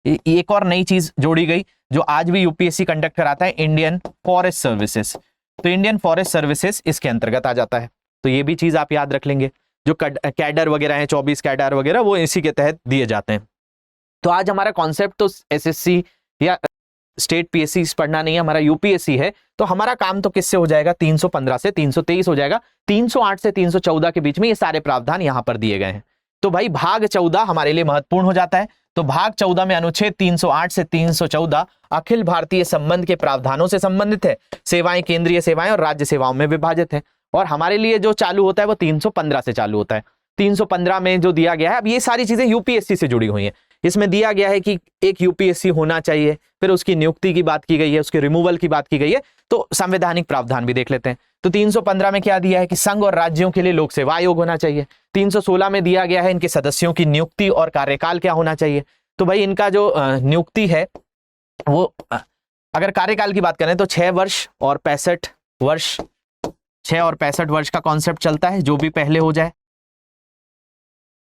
एक और नई चीज जोड़ी गई जो आज भी यूपीएससी कंडक्ट कराता है, इंडियन फॉरेस्ट सर्विसेज। तो इंडियन फॉरेस्ट सर्विसेज इसके अंतर्गत आ जाता है। तो ये भी चीज आप याद रख लेंगे। जो कैडर वगैरह हैं, 24 कैडर वगैरह, वो इसी के तहत दिए जाते हैं। तो आज हमारा कॉन्सेप्ट तो एसएससी या स्टेट पीएससी पढ़ना नहीं है, हमारा यूपीएससी है। तो हमारा काम तो किससे हो जाएगा, 315 से 323 हो जाएगा। 308 से 314 के बीच में ये सारे प्रावधान यहां पर दिए गए हैं। तो भाई भाग 14 हमारे लिए महत्वपूर्ण हो जाता है। तो भाग 14 में अनुच्छेद 308 से 314 अखिल भारतीय संबंध के प्रावधानों से संबंधित है। सेवाएं केंद्रीय सेवाएं और राज्य सेवाओं में विभाजित है। और हमारे लिए जो चालू होता है वो 315 से चालू होता है। 315 में जो दिया गया है, अब ये सारी चीजें यूपीएससी से जुड़ी हुई हैं। इसमें दिया गया है कि एक यूपीएससी होना चाहिए, फिर उसकी नियुक्ति की बात की गई है, उसके रिमूवल की बात की गई है। तो संवैधानिक प्रावधान भी देख लेते हैं। तो 315 में क्या दिया है कि संघ और राज्यों के लिए लोक सेवा आयोग होना चाहिए। 316 में दिया गया है इनके सदस्यों की नियुक्ति और कार्यकाल क्या होना चाहिए। तो भाई इनका जो नियुक्ति है वो अगर कार्यकाल की बात करें तो 6 वर्ष और 65 वर्ष, 6 और 65 वर्ष का कॉन्सेप्ट चलता है, जो भी पहले हो जाए।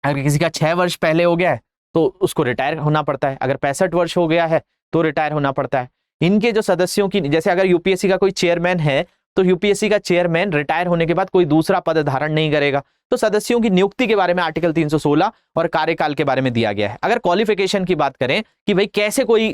अगर किसी का 6 वर्ष पहले हो गया है तो उसको रिटायर होना पड़ता है, अगर 65 वर्ष हो गया है तो रिटायर होना पड़ता है। इनके जो सदस्यों की, जैसे अगर यूपीएससी का कोई चेयरमैन है तो यूपीएससी का चेयरमैन रिटायर होने के बाद कोई दूसरा पद धारण नहीं करेगा। तो सदस्यों की नियुक्ति के बारे में आर्टिकल 316 और कार्यकाल के बारे में दिया गया है। अगर क्वालिफिकेशन की बात करें कि भाई कैसे कोई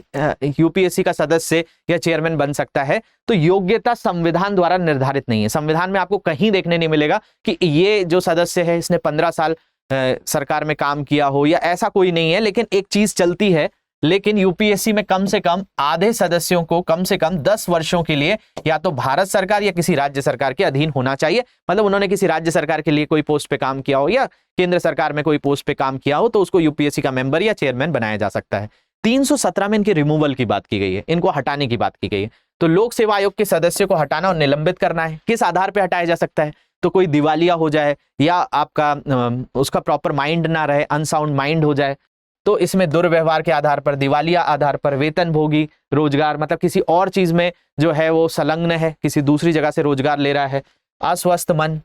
यूपीएससी का सदस्य या चेयरमैन बन सकता है, तो योग्यता संविधान द्वारा निर्धारित नहीं है। संविधान में आपको कहीं देखने नहीं मिलेगा कि ये जो सदस्य है इसने 15 साल सरकार में काम किया हो, या ऐसा कोई नहीं है। लेकिन एक चीज चलती है, लेकिन यूपीएससी में कम से कम आधे सदस्यों को कम से कम 10 वर्षों के लिए या तो भारत सरकार या किसी राज्य सरकार के अधीन होना चाहिए। मतलब उन्होंने किसी राज्य सरकार के लिए कोई पोस्ट पे काम किया हो या केंद्र सरकार में कोई पोस्ट पे काम किया हो, तो उसको यूपीएससी का मेंबर या चेयरमैन बनाया जा सकता है। 317 में इनके रिमूवल की बात की गई है, इनको हटाने की बात की गई है। तो लोक सेवा आयोग के सदस्य को हटाना और निलंबित करना है। किस आधार पर हटाया जा सकता है, तो कोई दिवालिया हो जाए या आपका उसका प्रॉपर माइंड ना रहे, अनसाउंड माइंड हो जाए, तो इसमें दुर्व्यवहार के आधार पर, दिवालिया आधार पर, वेतन भोगी, रोजगार मतलब किसी और चीज में जो है वो संलग्न है, किसी दूसरी जगह से रोजगार ले रहा है, अस्वस्थ मन,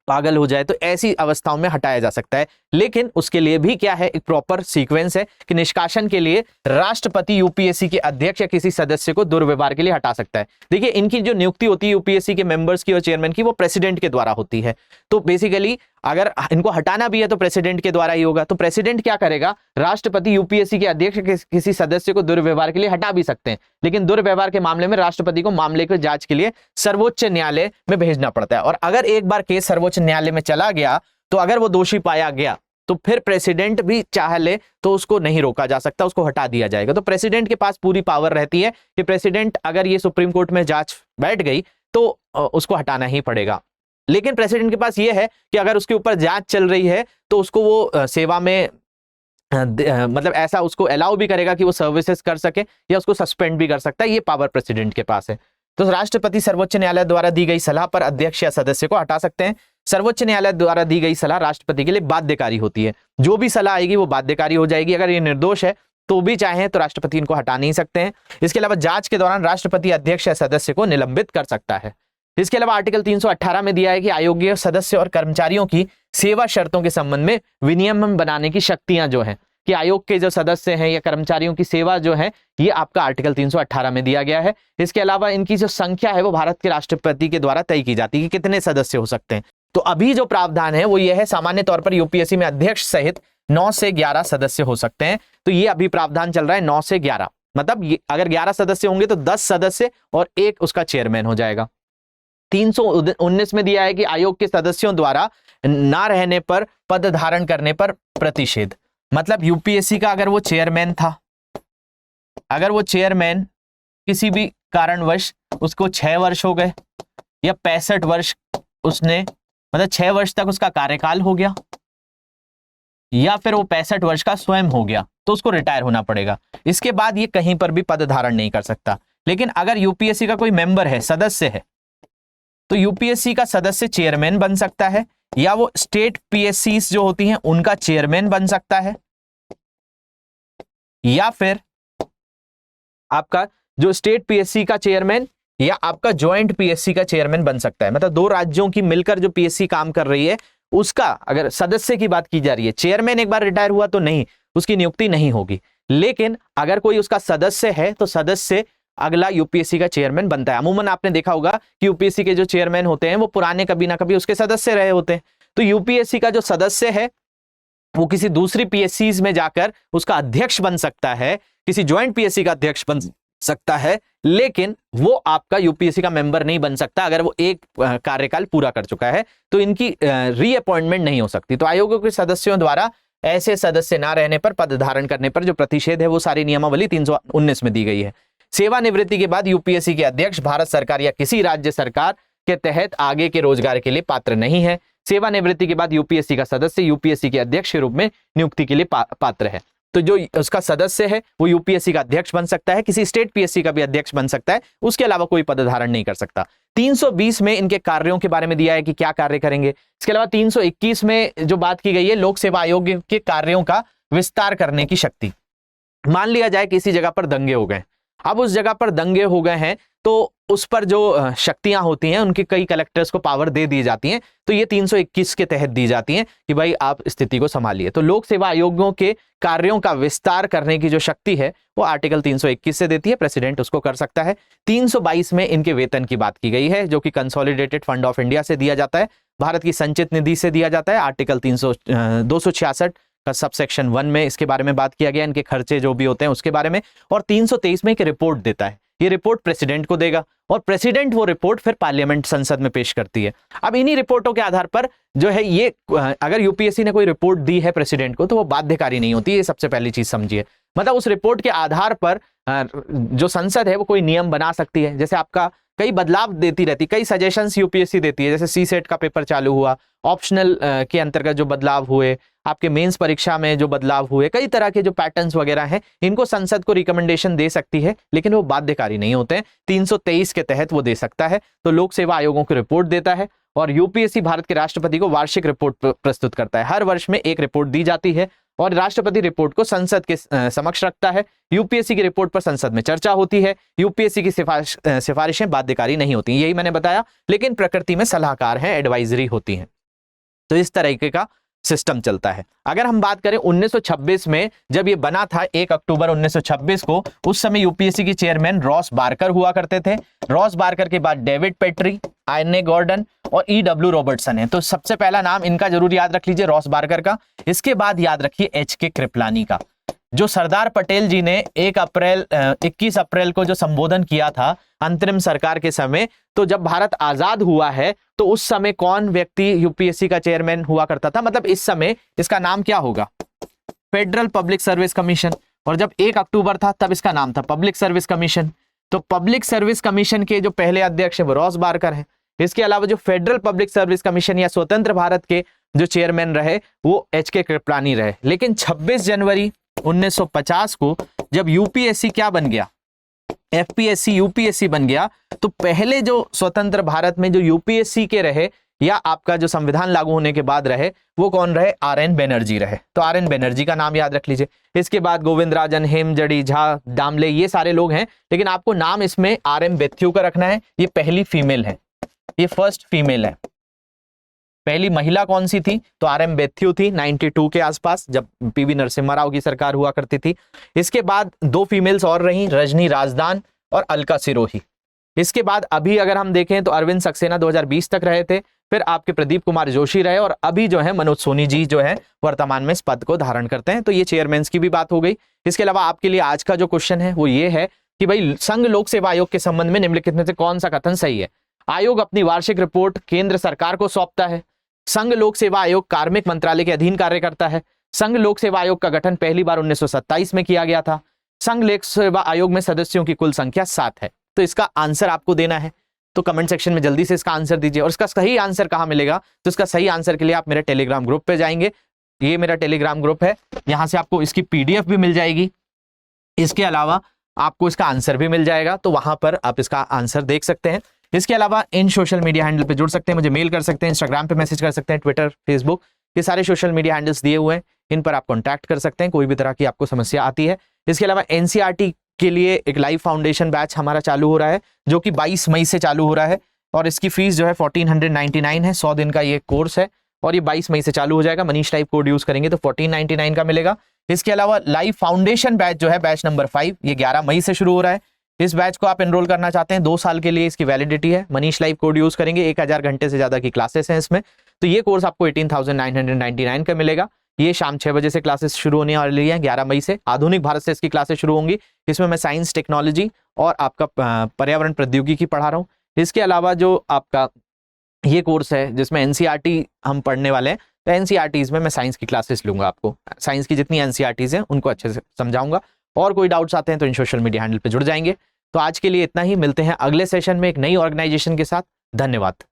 पागल हो जाए, तो ऐसी अवस्थाओं में हटाया जा सकता है। लेकिन उसके लिए भी क्या है, एक प्रॉपर सीक्वेंस है कि निष्कासन के लिए राष्ट्रपति यूपीएससी के अध्यक्ष या किसी सदस्य को दुर्व्यवहार के लिए हटा सकता है। देखिए इनकी जो नियुक्ति होती है यूपीएससी के मेंबर्स की और चेयरमैन की, वो प्रेसिडेंट के द्वारा होती है। तो बेसिकली अगर इनको हटाना भी है तो प्रेसिडेंट के द्वारा ही होगा। तो प्रेसिडेंट क्या करेगा, राष्ट्रपति यूपीएससी के अध्यक्ष किसी सदस्य को दुर्व्यवहार के लिए हटा भी सकते हैं, लेकिन दुर्व्यवहार के मामले में राष्ट्रपति को मामले की जांच के लिए सर्वोच्च न्यायालय में भेजना पड़ता है। और अगर एक बार केस सर्वोच्च न्यायालय में चला गया तो अगर वो दोषी पाया गया तो फिर प्रेसिडेंट भी चाह ले तो उसको नहीं रोका जा सकता, उसको हटा दिया जाएगा। तो प्रेसिडेंट के पास पूरी पावर रहती है कि प्रेसिडेंट अगर ये सुप्रीम कोर्ट में जांच बैठ गई तो उसको हटाना ही पड़ेगा। लेकिन प्रेसिडेंट के पास ये है कि अगर उसके ऊपर जांच चल रही है तो उसको वो सेवा में मतलब ऐसा उसको अलाउ भी करेगा कि वो सर्विसेज कर सके, या उसको सस्पेंड भी कर सकता है। ये पावर प्रेसिडेंट के पास है। तो राष्ट्रपति सर्वोच्च न्यायालय द्वारा दी गई सलाह पर अध्यक्ष या सदस्य को हटा सकते हैं। सर्वोच्च न्यायालय द्वारा दी गई सलाह राष्ट्रपति के लिए बाध्यकारी होती है। जो भी सलाह आएगी वो बाध्यकारी हो जाएगी। अगर ये निर्दोष है तो भी चाहे तो राष्ट्रपति इनको हटा नहीं सकते हैं। इसके अलावा जांच के दौरान राष्ट्रपति अध्यक्ष या सदस्य को निलंबित कर सकता है। इसके अलावा आर्टिकल 318 में दिया है कि आयोगीय सदस्य और कर्मचारियों की सेवा शर्तों के संबंध में विनियमन बनाने की शक्तियां जो हैं, कि आयोग के जो सदस्य हैं या कर्मचारियों की सेवा जो है, ये आपका आर्टिकल 318 में दिया गया है। इसके अलावा इनकी जो संख्या है वो भारत के राष्ट्रपति के द्वारा तय की जाती है कि कितने सदस्य हो सकते हैं। तो अभी जो प्रावधान है वो ये है, सामान्य तौर पर यूपीएससी में अध्यक्ष सहित 9 से 11 सदस्य हो सकते हैं। तो ये अभी प्रावधान चल रहा है 9 से 11, मतलब अगर 11 सदस्य होंगे तो 10 सदस्य और एक उसका चेयरमैन हो जाएगा। 319 में दिया है कि आयोग के सदस्यों द्वारा ना रहने पर पद धारण करने पर प्रतिषेध। मतलब यूपीएससी का अगर वो चेयरमैन था, अगर वो चेयरमैन किसी भी कारणवश उसको 6 वर्ष हो गए या 65 वर्ष उसने, मतलब 6 वर्ष तक उसका कार्यकाल हो गया या फिर वो 65 वर्ष का स्वयं हो गया, तो उसको रिटायर होना पड़ेगा। इसके बाद ये कहीं पर भी पद धारण नहीं कर सकता। लेकिन अगर यूपीएससी का कोई मेंबर है, सदस्य है, तो यूपीएससी का सदस्य चेयरमैन बन सकता है, या वो स्टेट पीएससीज जो होती हैं उनका चेयरमैन बन सकता है, या फिर आपका जो स्टेट पीएससी का चेयरमैन या आपका ज्वाइंट पीएससी का चेयरमैन बन सकता है। मतलब 2 राज्यों की मिलकर जो पीएससी काम कर रही है उसका अगर सदस्य की बात की जा रही है, चेयरमैन एक बार रिटायर हुआ तो नहीं, उसकी नियुक्ति नहीं होगी। लेकिन अगर कोई उसका सदस्य है तो सदस्य अगला यूपीएससी का चेयरमैन बनता है। अमूमन आपने देखा होगा कि यूपीएससी के जो चेयरमैन होते हैं वो पुराने कभी ना कभी उसके सदस्य रहे होते हैं। तो यूपीएससी का जो सदस्य है वो किसी दूसरी पीएससीज में जाकर उसका अध्यक्ष बन सकता है, किसी ज्वाइंट पीएससी का अध्यक्ष बन सकता है, लेकिन वो आपका यूपीएससी का मेंबर नहीं बन सकता अगर वो एक कार्यकाल पूरा कर चुका है, तो इनकी रीअपॉइंटमेंट नहीं हो सकती। तो आयोगों के सदस्यों द्वारा ऐसे सदस्य ना रहने पर पद धारण करने पर जो प्रतिषेध है वो सारी नियमावली 319 में दी गई है। सेवानिवृत्ति के बाद यूपीएससी के अध्यक्ष भारत सरकार या किसी राज्य सरकार के तहत आगे के रोजगार के लिए पात्र नहीं है। सेवानिवृत्ति के बाद यूपीएससी का सदस्य यूपीएससी के अध्यक्ष के रूप में नियुक्ति के लिए पात्र है। तो जो उसका सदस्य है वो यूपीएससी का अध्यक्ष बन सकता है, किसी स्टेट पीएससी का भी अध्यक्ष बन सकता है, उसके अलावा कोई पद धारण नहीं कर सकता। 320 में इनके कार्यों के बारे में दिया है कि क्या कार्य करेंगे। इसके अलावा 321 में जो बात की गई है लोक सेवा आयोग के कार्यों का विस्तार करने की शक्ति। मान लिया जाए किसी जगह पर दंगे हो गए, अब उस जगह पर दंगे हो गए हैं तो उस पर जो शक्तियां होती हैं उनके कई कलेक्टर्स को पावर दे दी जाती हैं, तो ये 321 के तहत दी जाती हैं कि भाई आप स्थिति को संभालिए। तो लोक सेवा आयोगों के कार्यों का विस्तार करने की जो शक्ति है वो आर्टिकल 321 से देती है, प्रेसिडेंट उसको कर सकता है। 322 में इनके वेतन की बात की गई है जो कि कंसोलिडेटेड फंड ऑफ इंडिया से दिया जाता है, भारत की संचित निधि से दिया जाता है। आर्टिकल 266 का सबसेक्शन 1 में इसके बारे में बात किया गया, इनके खर्चे जो भी होते हैं उसके बारे में। और 323 में एक रिपोर्ट देता है, ये रिपोर्ट प्रेसिडेंट को देगा और प्रेसिडेंट वो रिपोर्ट फिर पार्लियामेंट संसद में पेश करती है। अब इन्हीं रिपोर्टों के आधार पर जो है ये अगर यूपीएससी ने कोई रिपोर्ट दी है प्रेसिडेंट को तो वो बाध्यकारी नहीं होती, ये सबसे पहली चीज समझिए। मतलब उस रिपोर्ट के आधार पर जो संसद है वो कोई नियम बना सकती है। जैसे आपका कई बदलाव देती रहती, कई सजेशंस यूपीएससी देती है, जैसे सी सेट का पेपर चालू हुआ, ऑप्शनल के अंतर्गत जो बदलाव हुए, आपके मेंस परीक्षा में जो बदलाव हुए, कई तरह के जो पैटर्न्स वगैरह हैं इनको संसद को रिकमेंडेशन दे सकती है, लेकिन वो बाध्यकारी नहीं होते हैं। 323 के तहत वो दे सकता है। तो लोक सेवा आयोगों को रिपोर्ट देता है और यूपीएससी भारत के राष्ट्रपति को वार्षिक रिपोर्ट प्रस्तुत करता है। हर वर्ष में एक रिपोर्ट दी जाती है और राष्ट्रपति रिपोर्ट को संसद के समक्ष रखता है। यूपीएससी की रिपोर्ट पर संसद में चर्चा होती है। यूपीएससी की सिफारिशें बाध्यकारी नहीं होती, यही मैंने बताया, लेकिन प्रकृति में सलाहकार हैं, एडवाइजरी होती हैं। तो इस तरीके का सिस्टम चलता है। अगर हम बात करें 1926 में जब ये बना था 1 अक्टूबर 1926 को, उस समय यूपीएससी की चेयरमैन रॉस बारकर हुआ करते थे। रॉस बारकर के बाद डेविड पेट्री, आयने गॉर्डन और ईडब्ल्यू रॉबर्टसन है। तो सबसे पहला नाम इनका जरूर याद रख लीजिए, रॉस बारकर का। इसके बाद याद रखिए एच.के. कृपलानी का, जो सरदार पटेल जी ने 21 अप्रैल को जो संबोधन किया था अंतरिम सरकार के समय, तो जब भारत आजाद हुआ है तो उस समय कौन व्यक्ति यूपीएससी का चेयरमैन हुआ करता था, मतलब इस समय इसका नाम क्या होगा, फेडरल पब्लिक सर्विस कमीशन। और जब 1 अक्टूबर था तब इसका नाम था पब्लिक सर्विस कमीशन। तो पब्लिक सर्विस कमीशन के जो पहले अध्यक्ष है वो रॉस बारकर है। इसके अलावा जो फेडरल पब्लिक सर्विस कमीशन या स्वतंत्र भारत के जो चेयरमैन रहे वो एच.के. कृपलानी रहे। लेकिन 26 जनवरी 1950 को जब यूपीएससी क्या बन गया, एफपीएससी यूपीएससी बन गया, तो पहले जो स्वतंत्र भारत में जो यूपीएससी के रहे या आपका जो संविधान लागू होने के बाद रहे वो कौन रहे, आर.एन. बनर्जी रहे। तो आर.एन. बनर्जी का नाम याद रख लीजिए। इसके बाद गोविंद राजन, हेमजड़ी, झा, दामले, ये सारे लोग हैं, लेकिन आपको नाम इसमें आर.एम. बेथ्यू का रखना है। ये पहली फीमेल है, ये फर्स्ट फीमेल है। पहली महिला कौन सी थी, तो आर.एम. बेथ्यू थी 92 के आसपास, जब पीवी नरसिम्हा राव की सरकार हुआ करती थी। इसके बाद 2 फीमेल्स और रही, रजनी राजदान और अलका सिरोही। इसके बाद अभी अगर हम देखें तो अरविंद सक्सेना 2020 तक रहे थे, फिर आपके प्रदीप कुमार जोशी रहे और अभी जो है मनोज सोनी जी जो है वर्तमान में इस पद को धारण करते हैं। तो ये चेयरमैन की भी बात हो गई। इसके अलावा आपके लिए आज का जो क्वेश्चन है वो ये है कि भाई संघ लोक सेवा आयोग के संबंध में निम्नलिखित में से कौन सा कथन सही है। आयोग अपनी वार्षिक रिपोर्ट केंद्र सरकार को सौंपता है। संघ लोक सेवा आयोग कार्मिक मंत्रालय के अधीन कार्य करता है। संघ लोक सेवा आयोग का गठन पहली बार 1927 में किया गया था। संघ लोक सेवा आयोग में सदस्यों की कुल संख्या 7 है। तो इसका आंसर आपको देना है, तो कमेंट सेक्शन में जल्दी से इसका आंसर दीजिए। और इसका सही आंसर कहां मिलेगा, तो इसका सही आंसर के लिए आप मेरे टेलीग्राम ग्रुप पे जाएंगे। ये मेरा टेलीग्राम ग्रुप है, यहां से आपको इसकी पीडीएफ भी मिल जाएगी। इसके अलावा आपको इसका आंसर भी मिल जाएगा, तो वहां पर आप इसका आंसर देख सकते हैं। इसके अलावा इन सोशल मीडिया हैंडल पे जुड़ सकते हैं, मुझे मेल कर सकते हैं, इंस्टाग्राम पे मैसेज कर सकते हैं, ट्विटर, फेसबुक, ये सारे सोशल मीडिया हैंडल्स दिए हुए हैं, इन पर आप कॉन्टैक्ट कर सकते हैं कोई भी तरह की आपको समस्या आती है। इसके अलावा एनसीईआरटी के लिए एक लाइव फाउंडेशन बैच हमारा चालू हो रहा है, जो कि 22 मई से चालू हो रहा है और इसकी फीस जो है 1499 है। 100 दिन का ये कोर्स है और ये 22 मई से चालू हो जाएगा। मनीष टाइप कोड यूज करेंगे तो 1499 का मिलेगा। इसके अलावा लाइव फाउंडेशन बैच जो है बैच नंबर 5, ये 11 मई से शुरू हो रहा है। इस बैच को आप एनरोल करना चाहते हैं, 2 साल के लिए इसकी वैलिडिटी है। मनीष लाइव कोड यूज करेंगे, 1000 घंटे से ज्यादा की क्लासेस हैं इसमें, तो ये कोर्स आपको 18,999 का मिलेगा। ये शाम 6 बजे से क्लासेस शुरू होने वाली है 11 मई से। आधुनिक भारत से इसकी क्लासेस शुरू होंगी। इसमें मैं साइंस, टेक्नोलॉजी और आपका पर्यावरण प्रौद्योगिकी पढ़ा रहा हूँ। इसके अलावा जो आपका ये कोर्स है जिसमें एनसीईआरटी हम पढ़ने वाले हैं, तो एनसीईआरटीज में मैं साइंस की क्लासेस लूंगा। आपको साइंस की जितनी एनसीईआरटीज हैं उनको अच्छे से समझाऊंगा। और कोई डाउट्स आते हैं तो इन सोशल मीडिया हैंडल पे जुड़ जाएंगे। तो आज के लिए इतना ही, मिलते हैं अगले सेशन में एक नई ऑर्गेनाइजेशन के साथ। धन्यवाद।